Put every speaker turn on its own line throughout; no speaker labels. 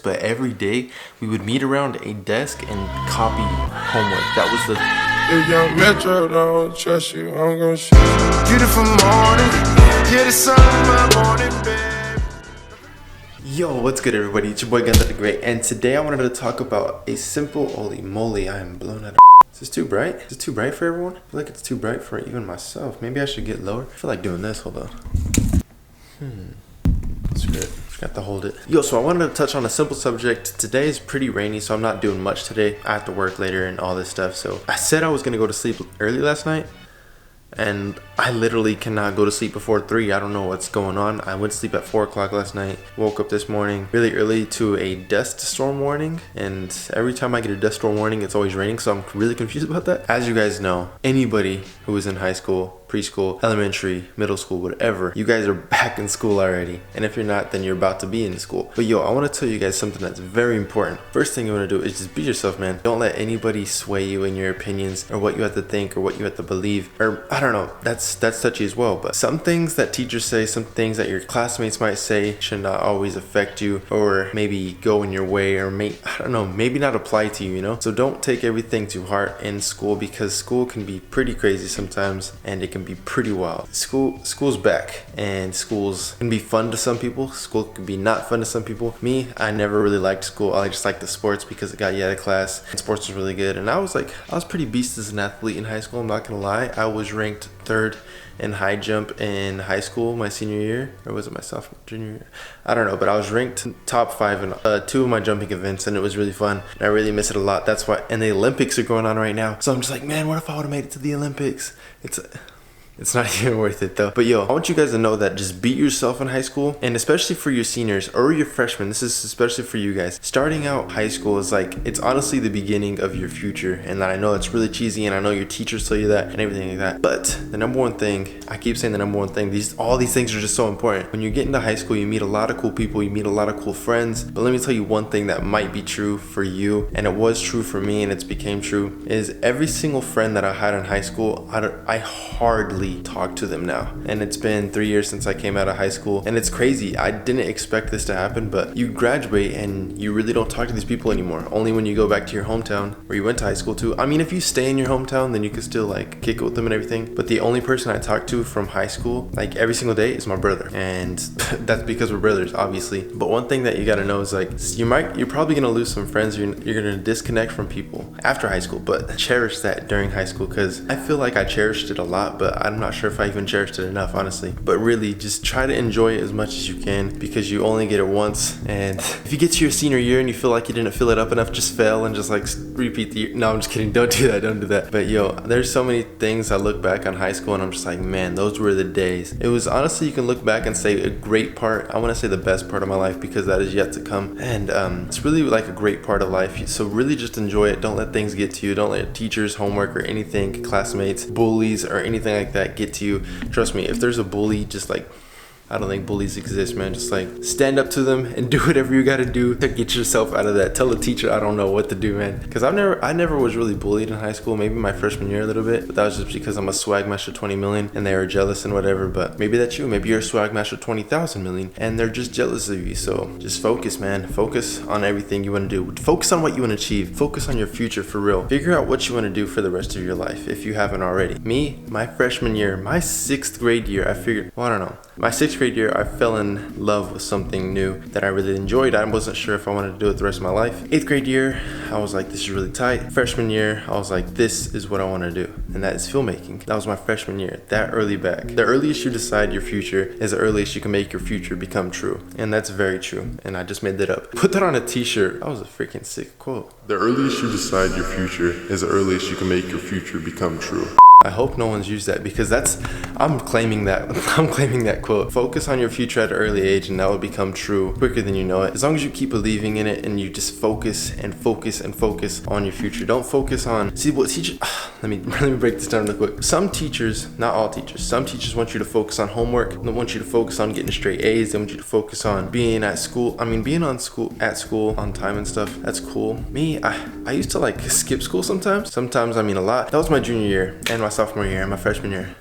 But every day we would meet around a desk and copy homework. That was the
If young Metro don't trust you, I'm gonna shoot you. Beautiful morning, yeah, the sun in my morning bed.
Yo, what's good everybody? It's your boy Gunther the Great, and today I wanted to talk about a simple holy moly, I am blown out of Is this too bright? Is it too bright for everyone? I feel like it's too bright for even myself. Maybe I should get lower. I feel like doing this, hold on. That's good. Got to hold it. Yo, so I wanted to touch on a simple subject. Today is pretty rainy, so I'm not doing much today. I have to work later and all this stuff. So I said I was gonna go to sleep early last night, and I literally cannot go to sleep before 3. I don't know what's going on. I went to sleep at 4 o'clock last night. Woke up this morning really early to a dust storm warning, and every time I get a dust storm warning, it's always raining, so I'm really confused about that. As you guys know, anybody who is in high school, preschool, elementary, middle school, whatever, you guys are back in school already. And if you're not, then you're about to be in school. But yo, I want to tell you guys something that's very important. First thing you want to do is just be yourself, man. Don't let anybody sway you in your opinions or what you have to think or what you have to believe, or I don't know, that's touchy as well. But some things that teachers say, some things that your classmates might say should not always affect you, or maybe go in your way, or I don't know, maybe not apply to you, you know? So don't take everything to heart in school, because school can be pretty crazy sometimes, and it can be pretty wild. School's back, and schools can be fun to some people. School can be not fun to some people. Me, I never really liked school. I just liked the sports because it got you out of class, and sports was really good. And I was pretty beast as an athlete in high school. I'm not gonna lie. I was ranked 3rd in high jump in high school my senior year, or was it my sophomore, junior year? I don't know, but I was ranked top 5 in 2 of my jumping events, and it was really fun. And I really miss it a lot. That's why, and the Olympics are going on right now, so I'm just like, man, what if I would have made it to the Olympics? It's not even worth it though. But yo, I want you guys to know that just be yourself in high school, and especially for your seniors or your freshmen, this is especially for you guys. Starting out high school is it's honestly the beginning of your future. And I know it's really cheesy, and I know your teachers tell you that and everything like that. But the number one thing, I keep saying the number one thing, all these things are just so important. When you get into high school, you meet a lot of cool people, you meet a lot of cool friends. But let me tell you one thing that might be true for you, and it was true for me, and it's became true, is every single friend that I had in high school, I hardly talk to them now. And it's been 3 years since I came out of high school, and it's crazy. I didn't expect this to happen, but you graduate and you really don't talk to these people anymore. Only when you go back to your hometown where you went to high school to. I mean, if you stay in your hometown, then you can still kick it with them and everything. But the only person I talk to from high school every single day is my brother, and that's because we're brothers, obviously. But one thing that you gotta know is you're probably gonna lose some friends. You're gonna disconnect from people after high school, but cherish that during high school, because I feel like I cherished it a lot, but I'm not sure if I even cherished it enough, honestly. But really, just try to enjoy it as much as you can, because you only get it once. And if you get to your senior year and you feel like you didn't fill it up enough, just fail and just repeat the year. No, I'm just kidding. Don't do that. But yo, there's so many things I look back on high school and I'm just like, man, those were the days. It was honestly, you can look back and say a great part. I want to say the best part of my life, because that is yet to come. And it's really a great part of life. So really just enjoy it. Don't let things get to you. Don't let teachers, homework, or anything, classmates, bullies, or anything like that get to you. Trust me, if there's a bully, just I don't think bullies exist, man. Just stand up to them and do whatever you gotta do to get yourself out of that. Tell the teacher, I don't know what to do, man. Because I never was really bullied in high school. Maybe my freshman year a little bit, but that was just because I'm a swag master 20 million and they were jealous and whatever. But maybe that's you. Maybe you're a swag master 20,000 million and they're just jealous of you. So just focus, man. Focus on everything you want to do. Focus on what you want to achieve. Focus on your future for real. Figure out what you want to do for the rest of your life if you haven't already. Me, my freshman year, my 6th grade year, I figured, well, I don't know. My 6th grade year, I fell in love with something new that I really enjoyed. I wasn't sure if I wanted to do it the rest of my life. 8th grade year, I was like, this is really tight. Freshman year, I was like, this is what I want to do. And that is filmmaking. That was my freshman year, that early back. The earliest you decide your future is the earliest you can make your future become true. And that's very true. And I just made that up. Put that on a t-shirt. That was a freaking sick quote.
The earliest you decide your future is the earliest you can make your future become true.
I hope no one's used that, because I'm claiming that quote. Focus on your future at an early age and that will become true quicker than you know it. As long as you keep believing in it and you just focus and focus and focus on your future. Don't focus on, let me break this down real quick. Some teachers, not all teachers, some teachers want you to focus on homework. They want you to focus on getting straight A's. They want you to focus on being at school. Being at school on time and stuff. That's cool. Me, I used to skip school sometimes. Sometimes, a lot. That was my junior year and my sophomore year and my freshman year.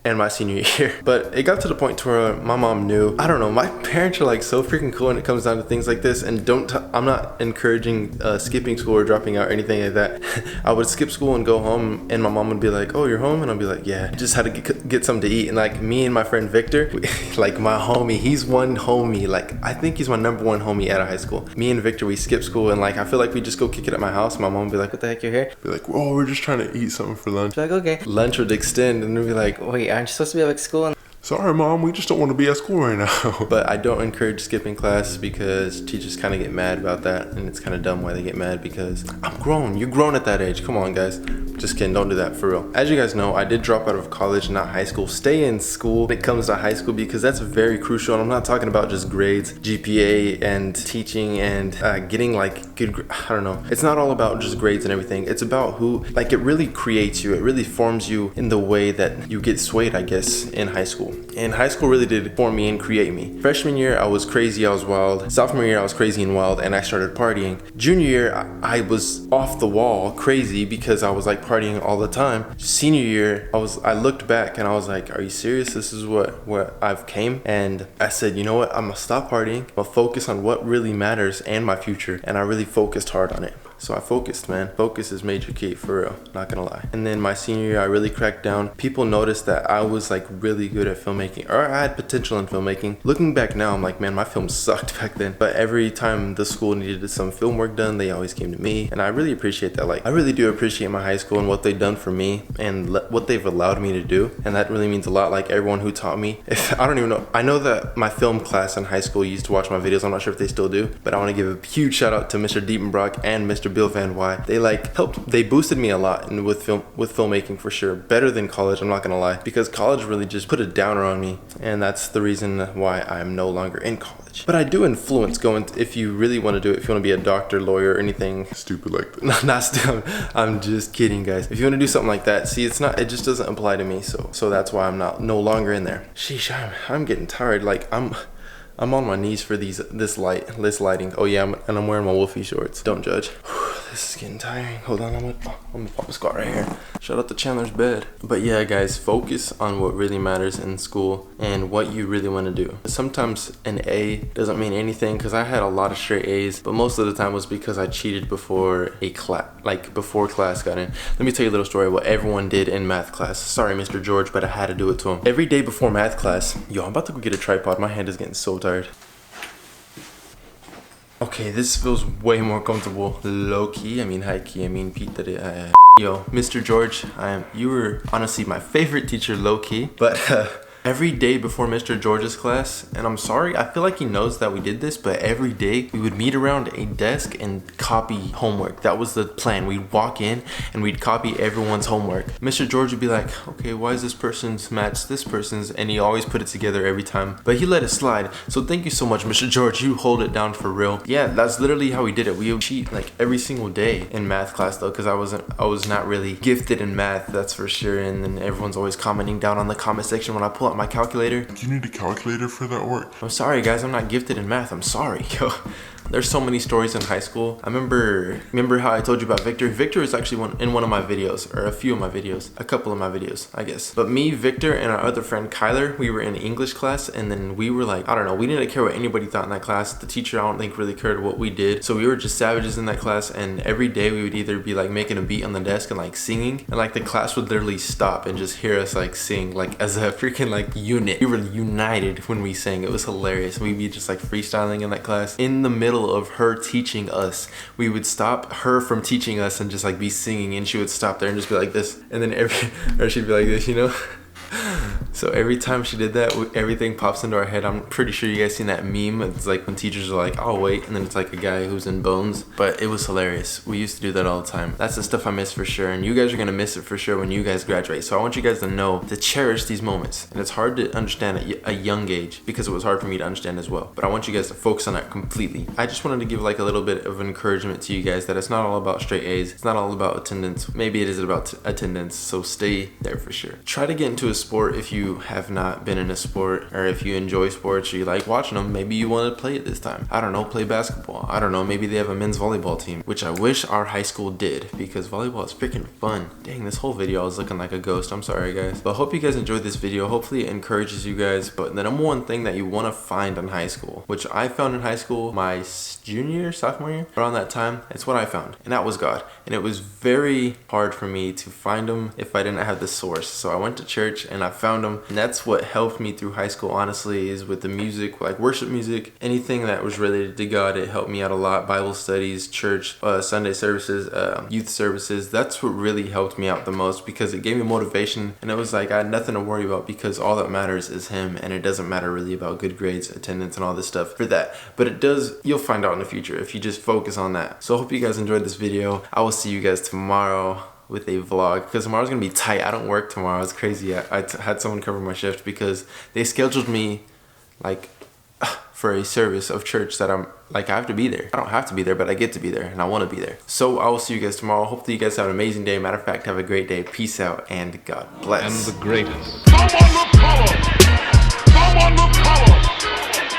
and my senior year. But it got to the point to where my mom knew. I don't know, my parents are like so freaking cool when it comes down to things like this. And I'm not encouraging skipping school or dropping out or anything like that. I would skip school and go home, and my mom would be like, oh, you're home? And I'd be like, yeah, just had to get something to eat. And like me and my friend Victor, like my homie, he's one homie, like I think he's my number one homie out of high school. Me and Victor, we skip school, and like I feel like we just go kick it at my house. My mom would be like, what the heck, you're here? Be like, oh, we're just trying to eat something for lunch.
Like, okay.
Lunch would extend, and we'd be like,
Wait, aren't you supposed to be at school?
Sorry, Mom, we just don't want to be at school right now.
But I don't encourage skipping class because teachers kind of get mad about that, and it's kind of dumb why they get mad because I'm grown. You're grown at that age. Come on, guys. Just kidding. Don't do that for real. As you guys know, I did drop out of college, not high school. Stay in school when it comes to high school because that's very crucial. And I'm not talking about just grades, GPA, and teaching and getting like good. I don't know. It's not all about just grades and everything. It's about who, like, it really creates you. It really forms you in the way that you get swayed, I guess, in high school. And high school really did form me and create me. Freshman year, I was crazy, I was wild. Sophomore year, I was crazy and wild, and I started partying. Junior year, I was off the wall, crazy, because I was like partying all the time. Senior year, I looked back and I was like, are you serious? This is what I've came? And I said, you know what? I'm gonna stop partying. I'm gonna focus on what really matters and my future. And I really focused hard on it. So I focused, man. Focus is major key, for real, not gonna lie. And then my senior year, I really cracked down. People noticed that I was like really good at filmmaking, or I had potential in filmmaking. Looking back now, I'm like, man, my film sucked back then. But every time the school needed some film work done, they always came to me. And I really appreciate that. Like, I really do appreciate my high school and what they've done for me and what they've allowed me to do. And that really means a lot. Like, everyone who taught me, I don't even know. I know that my film class in high school used to watch my videos. I'm not sure if they still do, but I want to give a huge shout out to Mr. Diepenbrock and Mr. Bill Van Wy. They like helped, they boosted me a lot with filmmaking, for sure. Better than college, I'm not gonna lie, because college really just put a downer on me, and that's the reason why I'm no longer in college. But I do influence going, if you really want to do it, if you want to be a doctor, lawyer, or anything
Stupid like that.
not stupid. I'm just kidding, guys. If you want to do something like that, see, it just doesn't apply to me, so that's why I'm no longer in there. Sheesh, I'm getting tired. Like, I'm on my knees for this lighting. Oh yeah, I'm wearing my Wolfie shorts. Don't judge. This is getting tiring. Hold on, I'm gonna pop a squat right here. Shout out to Chandler's bed. But yeah, guys, focus on what really matters in school and what you really want to do. Sometimes an A doesn't mean anything, because I had a lot of straight A's, but most of the time was because I cheated before before class got in. Let me tell you a little story of what everyone did in math class. Sorry, Mr. George, but I had to do it to him. Every day before math class, yo, I'm about to go get a tripod. My hand is getting so tired. Okay, this feels way more comfortable. Low key, I mean high key, I mean Pete. Yo, Mr. George, you were honestly my favorite teacher, low key. But every day before Mr. George's class, and I'm sorry, I feel like he knows that we did this, but every day we would meet around a desk and copy homework. That was the plan. We'd walk in and we'd copy everyone's homework. Mr. George would be like, okay, why is this person's match this person's? And he always put it together every time, but he let it slide. So thank you so much, Mr. George. You hold it down for real. Yeah, that's literally how we did it. We would cheat like every single day in math class though, because I was not really gifted in math, that's for sure. And then everyone's always commenting down on the comment section when I pull out my calculator.
Do you need a calculator for that work?
I'm sorry, guys, I'm not gifted in math. I'm sorry. Yo, there's so many stories in high school. I remember how I told you about Victor. Victor is actually in one of my videos, or a few of my videos, a couple of my videos, I guess. But me, Victor, and our other friend Kyler, we were in English class, and then we were like, I don't know, we didn't care what anybody thought in that class. The teacher, I don't think, really cared what we did. So we were just savages in that class, and every day we would either be like making a beat on the desk and like singing, and like the class would literally stop and just hear us like sing, like as a freaking like unit. We were united when we sang. It was hilarious. We'd be just like freestyling in that class. In the middle of her teaching us, we would stop her from teaching us and just like be singing, and she would stop there and just be like this, and then or she'd be like this, you know. So every time she did that, everything pops into our head. I'm pretty sure you guys seen that meme. It's like when teachers are like, oh wait, and then it's like a guy who's in bones. But it was hilarious. We used to do that all the time. That's the stuff I miss for sure, and you guys are gonna miss it for sure when you guys graduate. So I want you guys to know to cherish these moments. And it's hard to understand at a young age, because it was hard for me to understand as well. But I want you guys to focus on that completely. I just wanted to give like a little bit of encouragement to you guys that it's not all about straight A's. It's not all about attendance. Maybe it is about attendance. So stay there for sure. Try to get into a sport if you you have not been in a sport, or if you enjoy sports or you like watching them, maybe you want to play it this time. I don't know, play basketball. I don't know, maybe they have a men's volleyball team, which I wish our high school did, because volleyball is freaking fun. Dang, this whole video I was looking like a ghost. I'm sorry, guys. But I hope you guys enjoyed this video. Hopefully it encourages you guys. But the number one thing that you want to find in high school, which I found in high school my junior, sophomore year, around that time, it's what I found, and that was God. And it was very hard for me to find him if I didn't have the source. So I went to church and I found him, and that's what helped me through high school, honestly, is with the music, like worship music, anything that was related to God. It helped me out a lot. Bible studies, church, Sunday services, youth services. That's what really helped me out the most, because it gave me motivation, and it was like I had nothing to worry about, because all that matters is him, and it doesn't matter really about good grades, attendance, and all this stuff for that. But it does, you'll find out in the future if you just focus on that. So I hope you guys enjoyed this video. I will see you guys tomorrow with a vlog, because tomorrow's gonna be tight. I don't work tomorrow. It's crazy. I had someone cover my shift because they scheduled me like for a service of church that I'm like, I have to be there. I don't have to be there, but I get to be there, and I want to be there. So I will see you guys tomorrow. Hopefully you guys have an amazing day. Matter of fact, have a great day. Peace out, and God bless.
And the greatest.
Come on the power. Come on the power.